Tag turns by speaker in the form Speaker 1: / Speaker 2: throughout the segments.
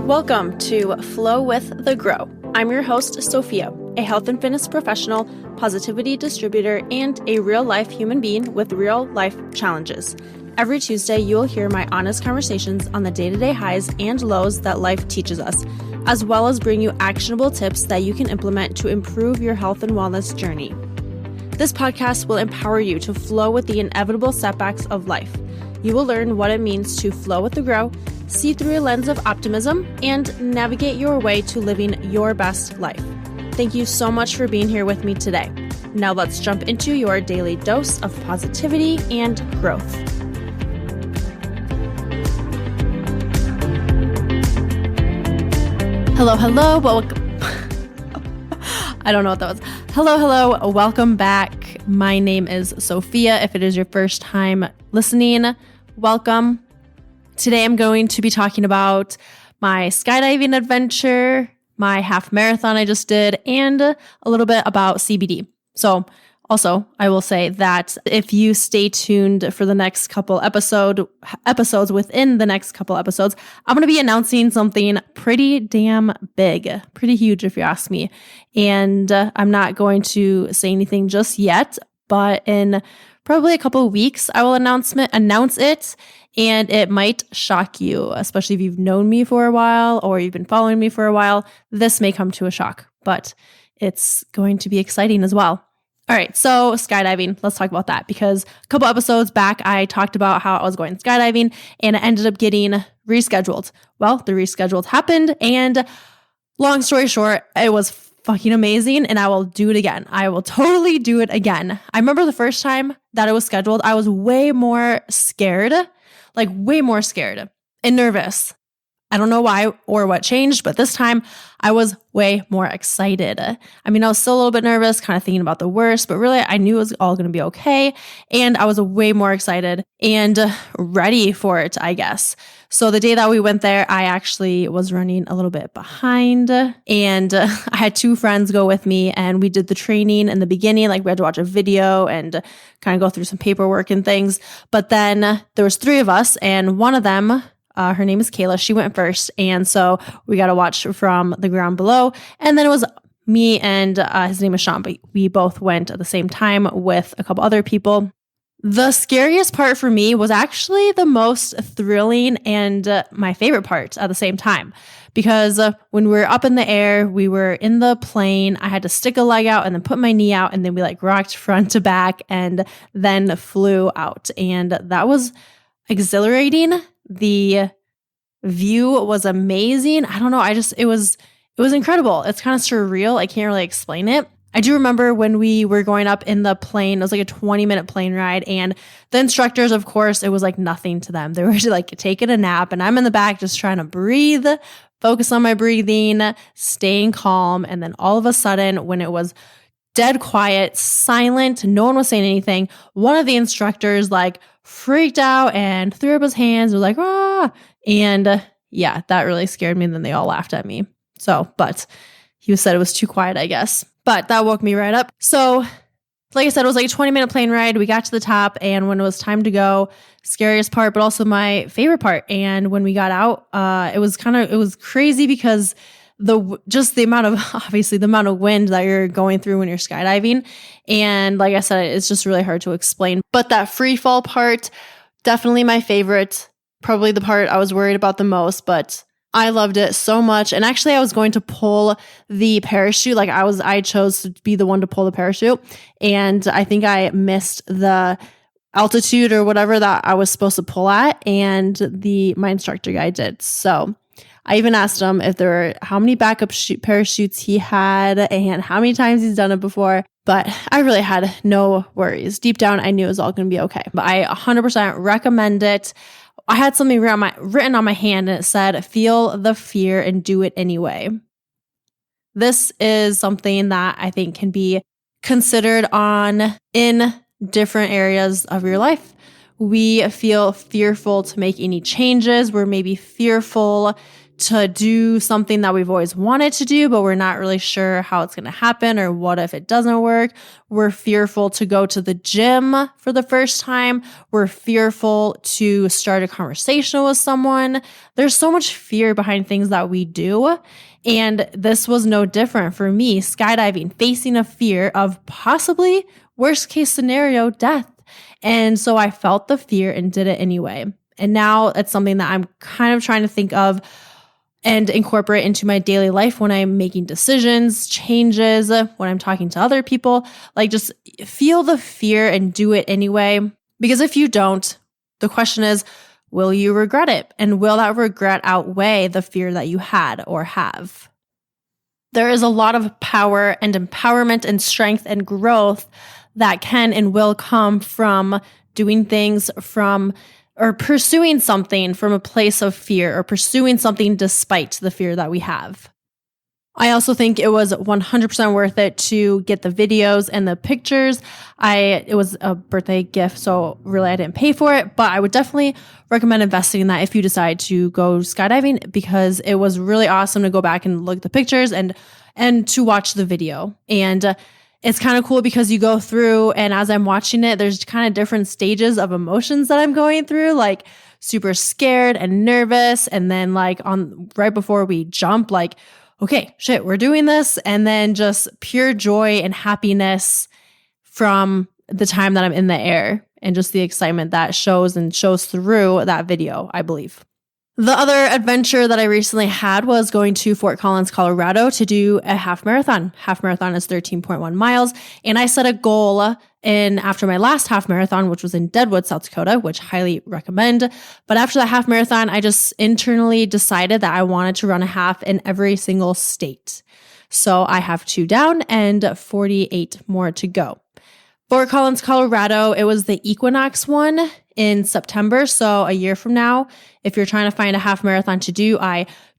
Speaker 1: Welcome to Flow with the Grow. I'm your host, Sophia, a health and fitness professional, positivity distributor, and a real-life human being with real-life challenges. Every Tuesday, you will hear my honest conversations on the day-to-day highs and lows that life teaches us, as well as bring you actionable tips that you can implement to improve your health and wellness journey. This podcast will empower you to flow with the inevitable setbacks of life. You will learn what it means to flow with the grow, see through a lens of optimism, and navigate your way to living your best life. Thank you so much for being here with me today. Now let's jump into your daily dose of positivity and growth. Hello. Welcome. I don't know what that was. Hello. Welcome back. My name is Sophia. If it is your first time listening, welcome. Today I'm going to be talking about my skydiving adventure, my half marathon I just did, and a little bit about CBD. So also, I will say that if you stay tuned for the next couple episodes within the next couple episodes, I'm going to be announcing something pretty damn big, pretty huge if you ask me. And I'm not going to say anything just yet, but in probably a couple of weeks, I will announce it, and it might shock you, especially if you've known me for a while or you've been following me for a while. This may come to a shock, but it's going to be exciting as well. All right, so skydiving, let's talk about that, because a couple episodes back, I talked about how I was going skydiving and it ended up getting rescheduled. Well, the rescheduled happened, and long story short, it was fucking amazing, and I will do it again. I will totally do it again. I remember the first time that it was scheduled, I was way more scared and nervous. I don't know why or what changed, but this time I was way more excited. I mean, I was still a little bit nervous, kind of thinking about the worst, but really I knew it was all going to be okay. And I was way more excited and ready for it, I guess. So the day that we went there, I actually was running a little bit behind, and I had two friends go with me, and we did the training in the beginning. Like, we had to watch a video and kind of go through some paperwork and things. But then there was three of us, and one of them, her name is Kayla. She went first. And so we got to watch from the ground below. And then it was me and his name is Sean, but we both went at the same time with a couple other people. The scariest part for me was actually the most thrilling and my favorite part at the same time. Because when we were up in the air, we were in the plane, I had to stick a leg out and then put my knee out, and then we rocked front to back and then flew out. And that was exhilarating. The view was amazing. I don't know. It was incredible. It's kind of surreal. I can't really explain it. I do remember when we were going up in the plane, it was like a 20-minute plane ride, and the instructors, of course, it was like nothing to them. They were taking a nap, and I'm in the back just trying to breathe, focus on my breathing, staying calm. And then all of a sudden, when it was dead quiet, silent, no one was saying anything, one of the instructors freaked out and threw up his hands, was like, "Ah!" And yeah, that really scared me. And then they all laughed at me. But he said it was too quiet, I guess. But that woke me right up. So like I said, it was like a 20-minute plane ride. We got to the top, and when it was time to go, scariest part, but also my favorite part. And when we got out, it was crazy because the amount of wind that you're going through when you're skydiving. And like I said, it's just really hard to explain. But that free fall part, definitely my favorite, probably the part I was worried about the most, but I loved it so much. And actually I was going to pull the parachute. I chose to be the one to pull the parachute. And I think I missed the altitude or whatever that I was supposed to pull at. And my instructor guy did. So I even asked him how many backup parachutes he had and how many times he's done it before. But I really had no worries. Deep down, I knew it was all going to be okay. But I 100% recommend it. I had something written on my hand, and it said, "Feel the fear and do it anyway." This is something that I think can be considered in different areas of your life. We feel fearful to make any changes. We're maybe fearful to do something that we've always wanted to do, but we're not really sure how it's going to happen or what if it doesn't work. We're fearful to go to the gym for the first time. We're fearful to start a conversation with someone. There's so much fear behind things that we do. And this was no different for me, skydiving, facing a fear of possibly worst case scenario, death. And so I felt the fear and did it anyway. And now it's something that I'm kind of trying to think of and incorporate into my daily life when I'm making decisions, changes, when I'm talking to other people. Like, just feel the fear and do it anyway. Because if you don't, the question is, will you regret it? And will that regret outweigh the fear that you had or have? There is a lot of power and empowerment and strength and growth that can and will come from doing things or pursuing something from a place of fear, or pursuing something despite the fear that we have. I also think it was 100% worth it to get the videos and the pictures. It was a birthday gift, so really I didn't pay for it, but I would definitely recommend investing in that if you decide to go skydiving, because it was really awesome to go back and look at the pictures and to watch the video. And it's kind of cool because you go through, and as I'm watching it, there's kind of different stages of emotions that I'm going through, like super scared and nervous. And then like right before we jump, like, okay, shit, we're doing this. And then just pure joy and happiness from the time that I'm in the air, and just the excitement that shows through that video, I believe. The other adventure that I recently had was going to Fort Collins, Colorado to do a half marathon. Half marathon is 13.1 miles. And I set a goal after my last half marathon, which was in Deadwood, South Dakota, which highly recommend. But after that half marathon, I just internally decided that I wanted to run a half in every single state. So I have 2 down and 48 more to go. Fort Collins, Colorado, it was the Equinox one in September. So a year from now, if you're trying to find a half marathon to do,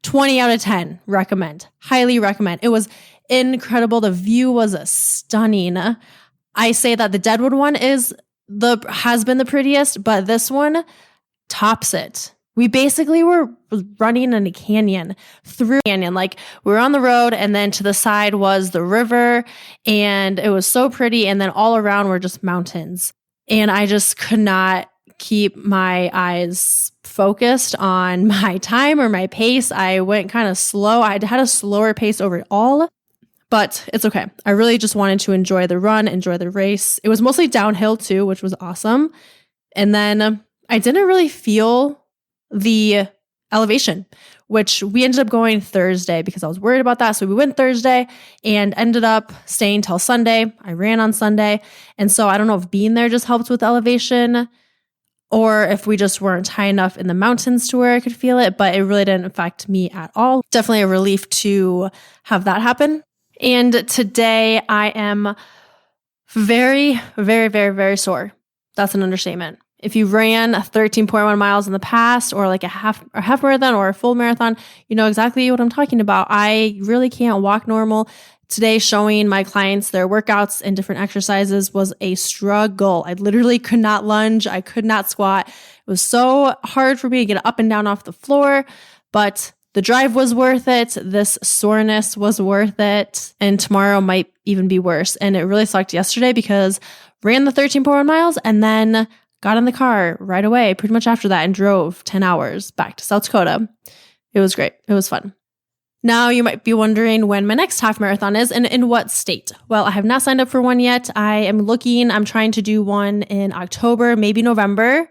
Speaker 1: 20 out of 10 recommend, highly recommend. It was incredible. The view was stunning. I say that the Deadwood one has been the prettiest, but this one tops it. We basically were running in a canyon, through a canyon. Like, we were on the road, and then to the side was the river, and it was so pretty. And then all around were just mountains. And I just could not keep my eyes focused on my time or my pace. I went kind of slow. I had a slower pace overall, but it's okay. I really just wanted to enjoy the run, enjoy the race. It was mostly downhill too, which was awesome. And then I didn't really feel the elevation, which we ended up going Thursday because I was worried about that. So we went Thursday and ended up staying till Sunday. I ran on Sunday. And so I don't know if being there just helped with elevation, or if we just weren't high enough in the mountains to where I could feel it, but it really didn't affect me at all. Definitely a relief to have that happen. And today I am very, very, very, very sore. That's an understatement. If you ran 13.1 miles in the past, or like a half marathon or a full marathon, you know exactly what I'm talking about. I really can't walk normal. Today, showing my clients their workouts and different exercises was a struggle. I literally could not lunge. I could not squat. It was so hard for me to get up and down off the floor, but the drive was worth it. This soreness was worth it. And tomorrow might even be worse. And it really sucked yesterday because ran the 13.1 miles and then got in the car right away, pretty much after that, and drove 10 hours back to South Dakota. It was great. It was fun. Now you might be wondering when my next half marathon is and in what state. Well, I have not signed up for one yet. I'm trying to do one in October, maybe November,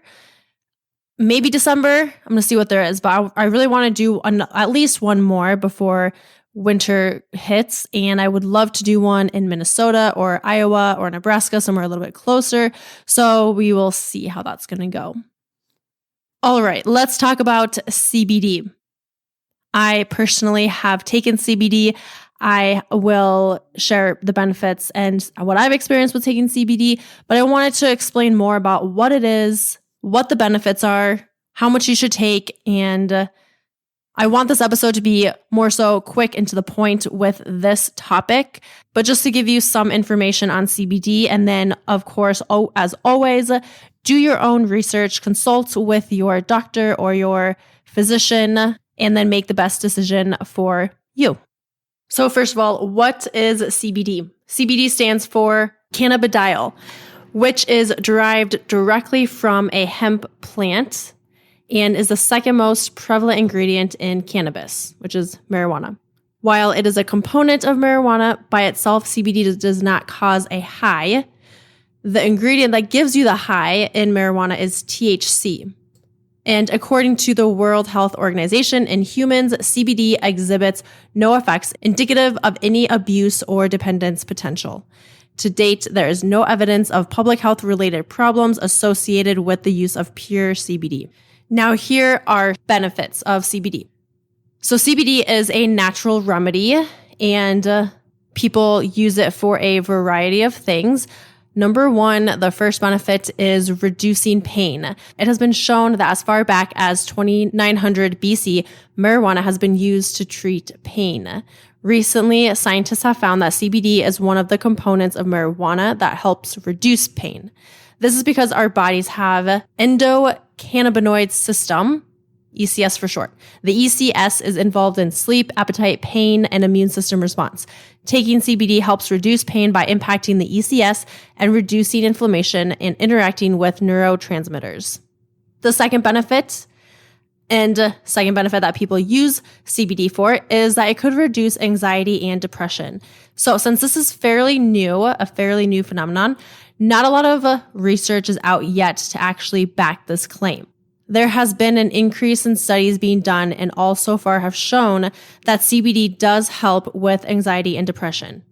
Speaker 1: maybe December. I'm going to see what there is, but I really want to do at least one more before winter hits. And I would love to do one in Minnesota or Iowa or Nebraska, somewhere a little bit closer. So we will see how that's going to go. All right, let's talk about CBD. I personally have taken CBD. I will share the benefits and what I've experienced with taking CBD, but I wanted to explain more about what it is, what the benefits are, how much you should take, and I want this episode to be more so quick and to the point with this topic, but just to give you some information on CBD. And then, of course, as always, do your own research, consult with your doctor or your physician and then make the best decision for you. So first of all, what is CBD? CBD stands for cannabidiol, which is derived directly from a hemp plant and is the second most prevalent ingredient in cannabis, which is marijuana. While it is a component of marijuana by itself, CBD does not cause a high. The ingredient that gives you the high in marijuana is THC. And according to the World Health Organization, in humans, CBD exhibits no effects indicative of any abuse or dependence potential. To date, there is no evidence of public health related problems associated with the use of pure CBD. Now, here are benefits of CBD. So CBD is a natural remedy, and people use it for a variety of things. Number one, the first benefit is reducing pain. It has been shown that as far back as 2900 BC, marijuana has been used to treat pain. Recently, scientists have found that CBD is one of the components of marijuana that helps reduce pain. This is because our bodies have endocannabinoid system, ECS for short. The ECS is involved in sleep, appetite, pain, and immune system response. Taking CBD helps reduce pain by impacting the ECS and reducing inflammation and interacting with neurotransmitters. The second benefit that people use CBD for is that it could reduce anxiety and depression. So since this is a fairly new phenomenon, not a lot of research is out yet to actually back this claim. There has been an increase in studies being done, and all so far have shown that CBD does help with anxiety and depression.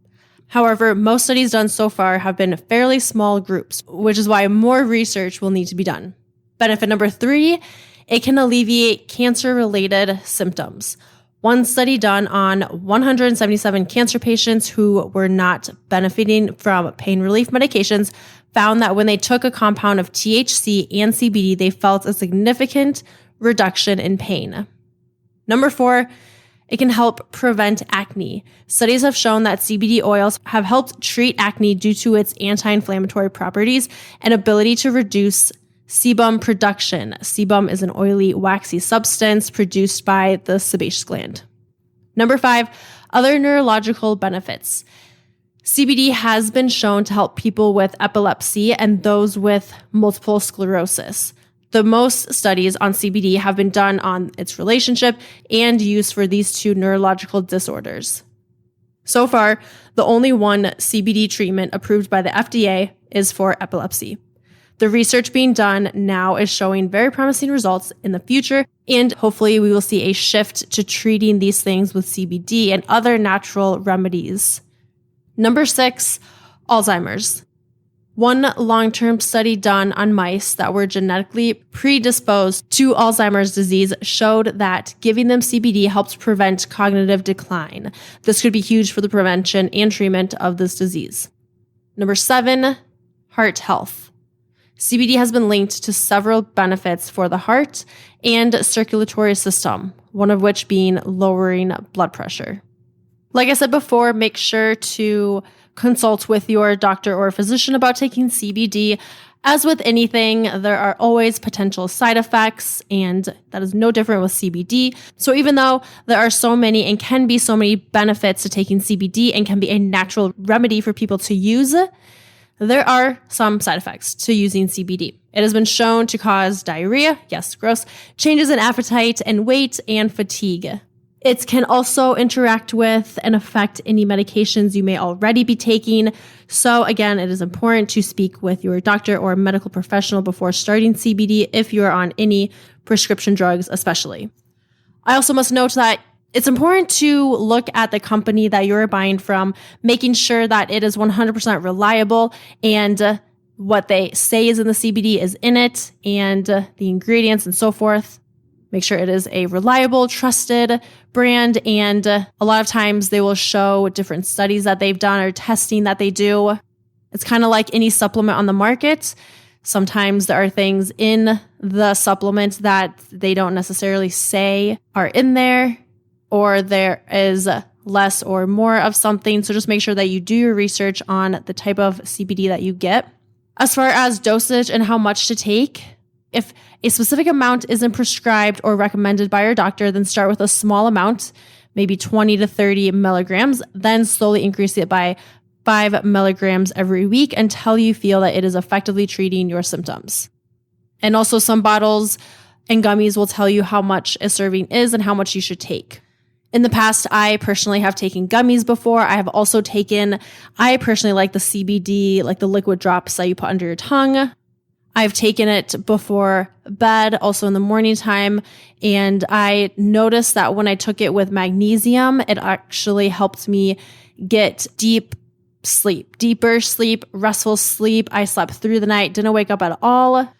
Speaker 1: However, most studies done so far have been fairly small groups, which is why more research will need to be done. Benefit number 3, it can alleviate cancer-related symptoms. One study done on 177 cancer patients who were not benefiting from pain relief medications found that when they took a compound of THC and CBD, they felt a significant reduction in pain. Number 4, it can help prevent acne. Studies have shown that CBD oils have helped treat acne due to its anti-inflammatory properties and ability to reduce sebum production. Sebum is an oily, waxy substance produced by the sebaceous gland. Number 5, other neurological benefits. CBD has been shown to help people with epilepsy and those with multiple sclerosis. The most studies on CBD have been done on its relationship and use for these two neurological disorders. So far, the only one CBD treatment approved by the FDA is for epilepsy. The research being done now is showing very promising results in the future, and hopefully we will see a shift to treating these things with CBD and other natural remedies. Number 6, Alzheimer's. One long-term study done on mice that were genetically predisposed to Alzheimer's disease showed that giving them CBD helps prevent cognitive decline. This could be huge for the prevention and treatment of this disease. Number 7, heart health. CBD has been linked to several benefits for the heart and circulatory system, one of which being lowering blood pressure. Like I said before, make sure to consult with your doctor or physician about taking CBD. As with anything, there are always potential side effects, and that is no different with CBD. So even though there are so many and can be so many benefits to taking CBD and can be a natural remedy for people to use, there are some side effects to using CBD. It has been shown to cause diarrhea, yes, gross, changes in appetite and weight, and fatigue. It can also interact with and affect any medications you may already be taking. So again, it is important to speak with your doctor or medical professional before starting CBD if you are on any prescription drugs especially. I also must note that it's important to look at the company that you're buying from, making sure that it is 100% reliable and what they say is in the CBD is in it and the ingredients and so forth. Make sure it is a reliable, trusted brand, and a lot of times they will show different studies that they've done or testing that they do. It's kind of like any supplement on the market. Sometimes there are things in the supplement that they don't necessarily say are in there, or there is less or more of something. So just make sure that you do your research on the type of CBD that you get. As far as dosage and how much to take, If a specific amount isn't prescribed or recommended by your doctor, then start with a small amount, maybe 20 to 30 milligrams, then slowly increase it by 5 milligrams every week until you feel that it is effectively treating your symptoms. And also some bottles and gummies will tell you how much a serving is and how much you should take. In the past, I personally have taken gummies before. I have also taken, I personally like the CBD, like the liquid drops that you put under your tongue. I've taken it before bed, also in the morning time. And I noticed that when I took it with magnesium, it actually helped me get deeper sleep, restful sleep. I slept through the night, didn't wake up at all.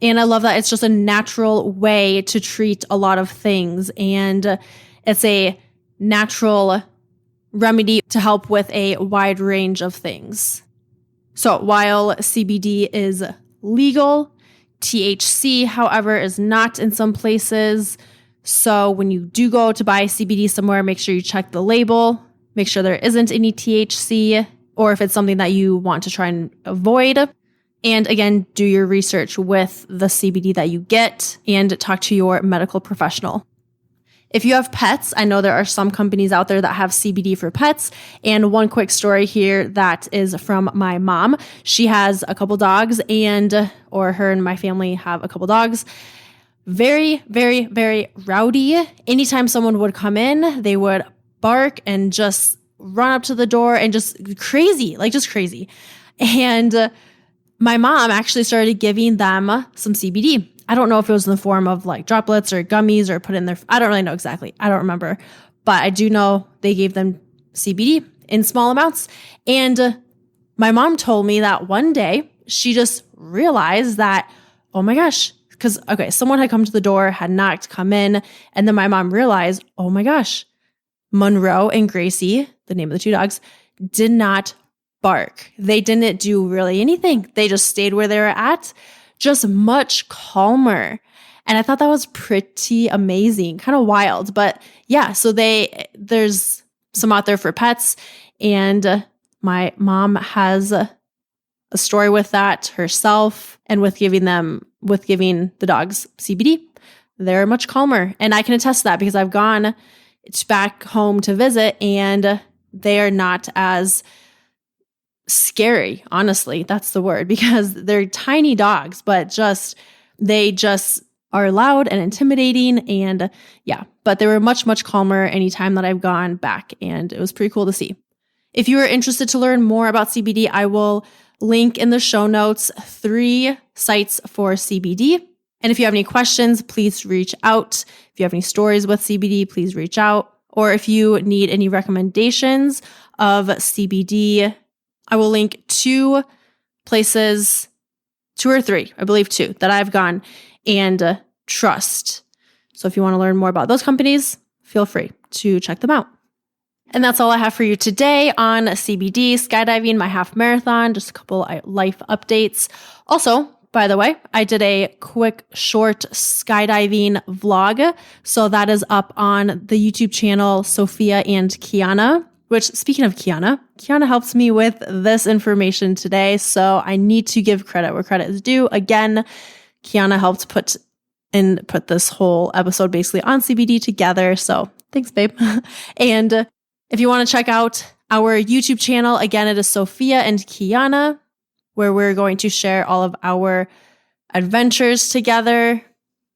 Speaker 1: And I love that it's just a natural way to treat a lot of things. And it's a natural remedy to help with a wide range of things. So while CBD is legal, THC, however, is not in some places. So when you do go to buy CBD somewhere, make sure you check the label, make sure there isn't any THC, or if it's something that you want to try and avoid. And again, do your research with the CBD that you get and talk to your medical professional. If you have pets, I know there are some companies out there that have CBD for pets. And one quick story here that is from my mom. She has a couple dogs or her and my family have a couple dogs. Very, very, very rowdy. Anytime someone would come in, they would bark and just run up to the door and just crazy. And my mom actually started giving them some CBD. I don't know if it was in the form of like droplets or gummies or put in their, I don't really know exactly. I don't remember, but I do know they gave them CBD in small amounts. And my mom told me that one day she just realized that, oh my gosh, someone had come to the door, had not come in. And then my mom realized, oh my gosh, Monroe and Gracie, the name of the two dogs, did not bark. They didn't do really anything. They just stayed where they were at, just much calmer. And I thought that was pretty amazing, kind of wild. But yeah, so there's some out there for pets. And my mom has a story with that herself, and with giving the dogs CBD, they're much calmer. And I can attest to that because I've gone back home to visit and they are not as scary, honestly. That's the word, because they're tiny dogs, but they just are loud and intimidating. And yeah, but they were much, much calmer anytime that I've gone back. And it was pretty cool to see. If you are interested to learn more about CBD, I will link in the show notes 3 sites for CBD. And if you have any questions, please reach out. If you have any stories with CBD, please reach out. Or if you need any recommendations of CBD, I will link 2 places, 2 or 3, I believe 2, that I've gone and trust. So if you want to learn more about those companies, feel free to check them out. And that's all I have for you today on CBD, skydiving, my half marathon, just a couple life updates. Also, by the way, I did a quick short skydiving vlog. So that is up on the YouTube channel, Sophia and Kiana, which, speaking of Kiana helps me with this information today. So I need to give credit where credit is due. Again, Kiana helped put this whole episode basically on CBD together. So thanks, babe. And if you want to check out our YouTube channel, again, it is Sophia and Kiana, where we're going to share all of our adventures together.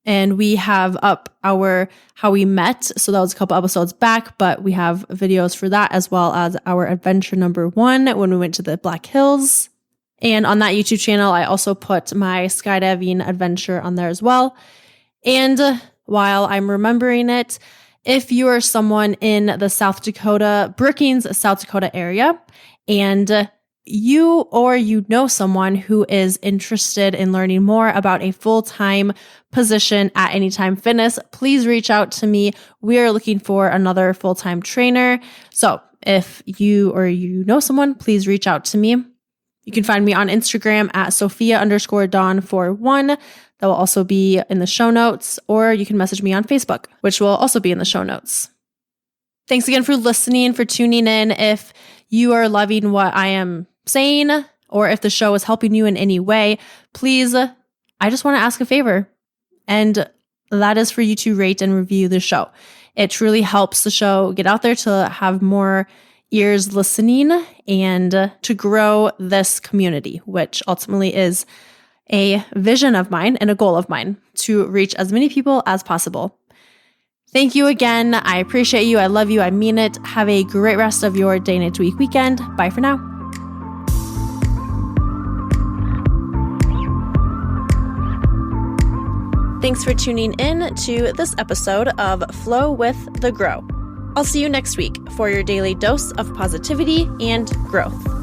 Speaker 1: And we have up our how we met. So that was a couple episodes back, but we have videos for that, as well as our adventure number 1 when we went to the Black Hills. And on that YouTube channel, I also put my skydiving adventure on there as well. And while I'm remembering it, if you are someone in the South Dakota, Brookings, South Dakota area, and you know someone who is interested in learning more about a full-time position at Anytime Fitness, please reach out to me. We are looking for another full-time trainer. So if you know someone, please reach out to me. You can find me on Instagram at Sophia_Dawn41. That will also be in the show notes, or you can message me on Facebook, which will also be in the show notes. Thanks again for listening, for tuning in. If you are loving what I am saying, or if the show is helping you in any way, please, I I just want to ask a favor, and that is for you to rate and review the show. It truly helps the show get out there to have more ears listening and to grow this community, which ultimately is a vision of mine and a goal of mine to reach as many people as possible. Thank you again. I appreciate you. I love you. I mean it. Have a great rest of your day, night, week, weekend. Bye for now. Thanks for tuning in to this episode of Flow with the Grow. I'll see you next week for your daily dose of positivity and growth.